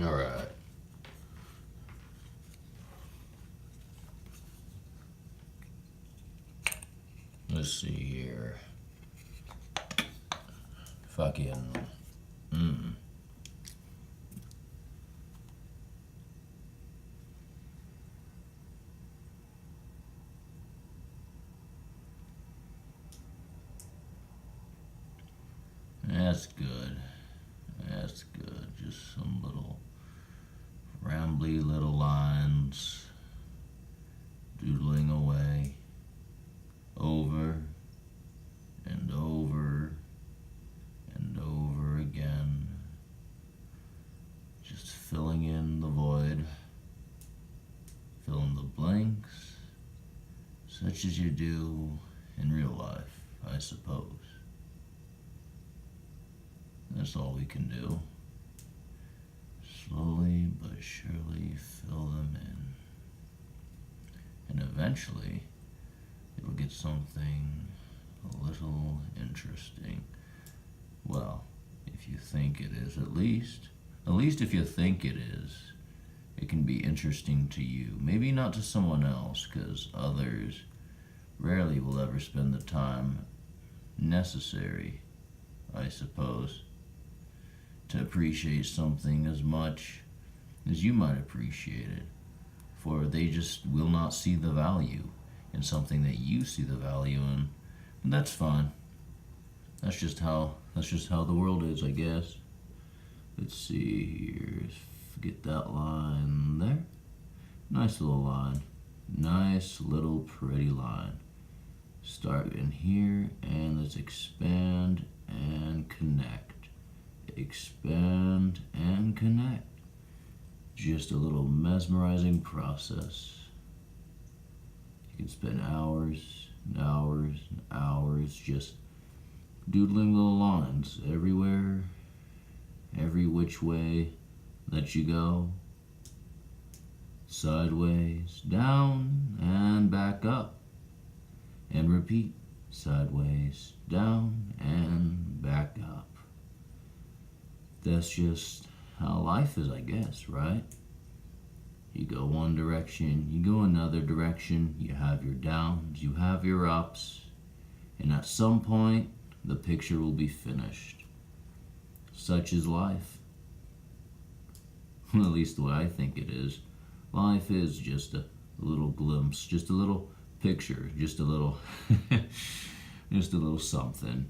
All right. Let's see here. Fucking. Mm. That's good. That's good. Just some little rambly little lines doodling away over and over and over again. Just filling in the void, filling the blanks, such as you do in real life, I suppose. That's all we can do. Slowly but surely fill them in. And eventually, you'll get something a little interesting. Well, if you think it is, at least if you think it is, it can be interesting to you. Maybe not to someone else, because others rarely will ever spend the time necessary, I suppose, to appreciate something as much as you might appreciate it, for they just will not see the value in something that you see the value in, and that's fine. That's just how the world is, I guess. Let's see here. Get that line there. Nice little line. Nice little pretty line. Start in here and let's expand and connect. Expand and connect. Just a little mesmerizing process. You can spend hours and hours and hours just doodling little lines everywhere, every which way that you go. Sideways, down, and back up. And repeat. Sideways, down, and back up. That's just how life is, I guess, right? You go one direction, you go another direction, you have your downs, you have your ups, and at some point, the picture will be finished. Such is life. At least the way I think it is. Life is just a little glimpse, just a little picture, just a little, just a little something.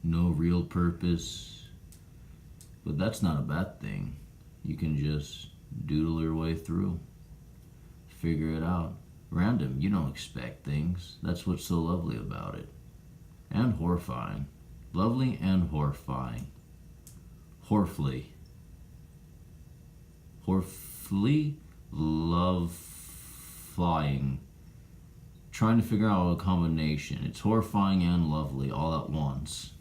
No real purpose, but that's not a bad thing. You can just doodle your way through, figure it out. Random, you don't expect things. That's what's so lovely about it. And horrifying. Lovely and horrifying. Horfully. Horfully, love flying. Trying to figure out a combination. It's horrifying and lovely all at once.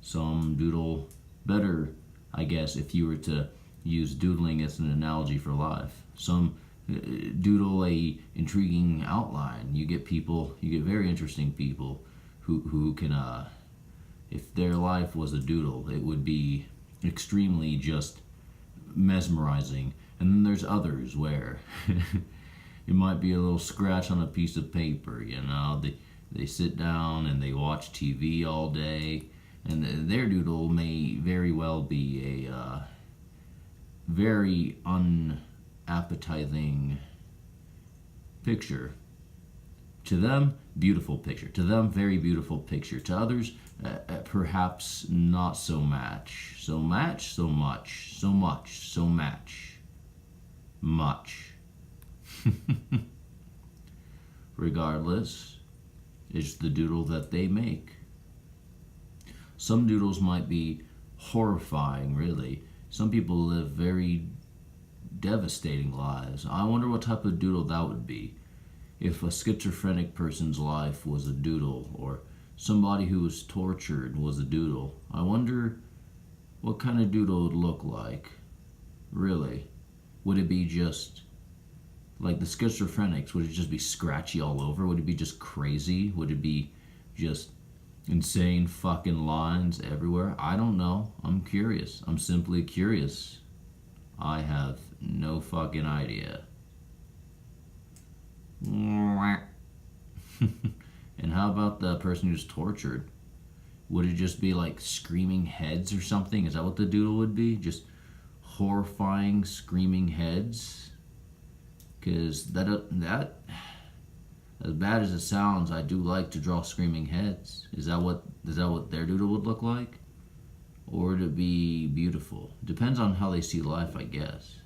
Some doodle better, I guess, if you were to use doodling as an analogy for life. Some doodle a intriguing outline. You get very interesting people who can, if their life was a doodle, it would be extremely just mesmerizing. And then there's others where it might be a little scratch on a piece of paper, you know. They sit down and they watch TV all day, and their doodle may very well be a very unappetizing picture. To them, beautiful picture. To them, very beautiful picture. To others, perhaps not so much. So much, so much, so much, so much. Much. Regardless, it's the doodle that they make. Some doodles might be horrifying, really. Some people live very devastating lives. I wonder what type of doodle that would be. If a schizophrenic person's life was a doodle, or somebody who was tortured was a doodle, I wonder what kind of doodle it would look like. Really. Would it be just like the schizophrenics? Would it just be scratchy all over? Would it be just crazy? Would it be just insane fucking lines everywhere? I don't know. I'm curious. I'm simply curious. I have no fucking idea. And how about the person who's tortured? Would it just be like screaming heads or something? Is that what the doodle would be? Just horrifying screaming heads? Because that as bad as it sounds, I do like to draw screaming heads. Is that what their doodle would look like? Or would it be beautiful? Depends on how they see life, I guess.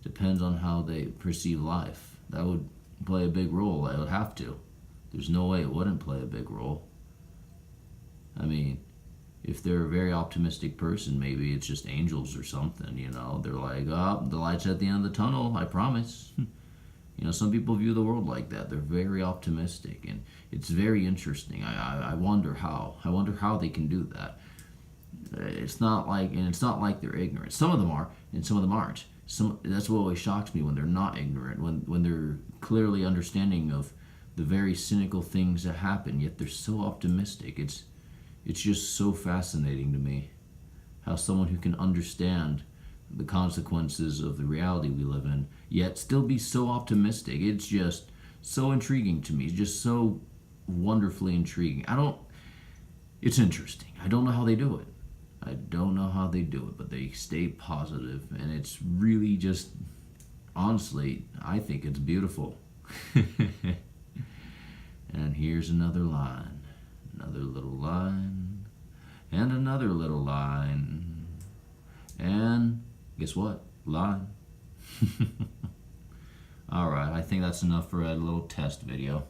Depends on how they perceive life. That would play a big role. I would have to. There's no way it wouldn't play a big role. I mean, if they're a very optimistic person, maybe it's just angels or something, you know. They're like, oh, the light's at the end of the tunnel, I promise. You know, some people view the world like that. They're very optimistic, and it's very interesting. I wonder how. I wonder how they can do that. It's not like they're ignorant. Some of them are, and some of them aren't. That's what always shocks me, when they're not ignorant, when they're clearly understanding of the very cynical things that happen, yet they're so optimistic. It's just so fascinating to me how someone who can understand the consequences of the reality we live in, yet still be so optimistic. It's just so intriguing to me. It's just so wonderfully intriguing. It's interesting. I don't know how they do it. But they stay positive, and it's really just, honestly, I think it's beautiful. And here's another line, another little line, and another little line, and guess what? Line. Alright, I think that's enough for a little test video.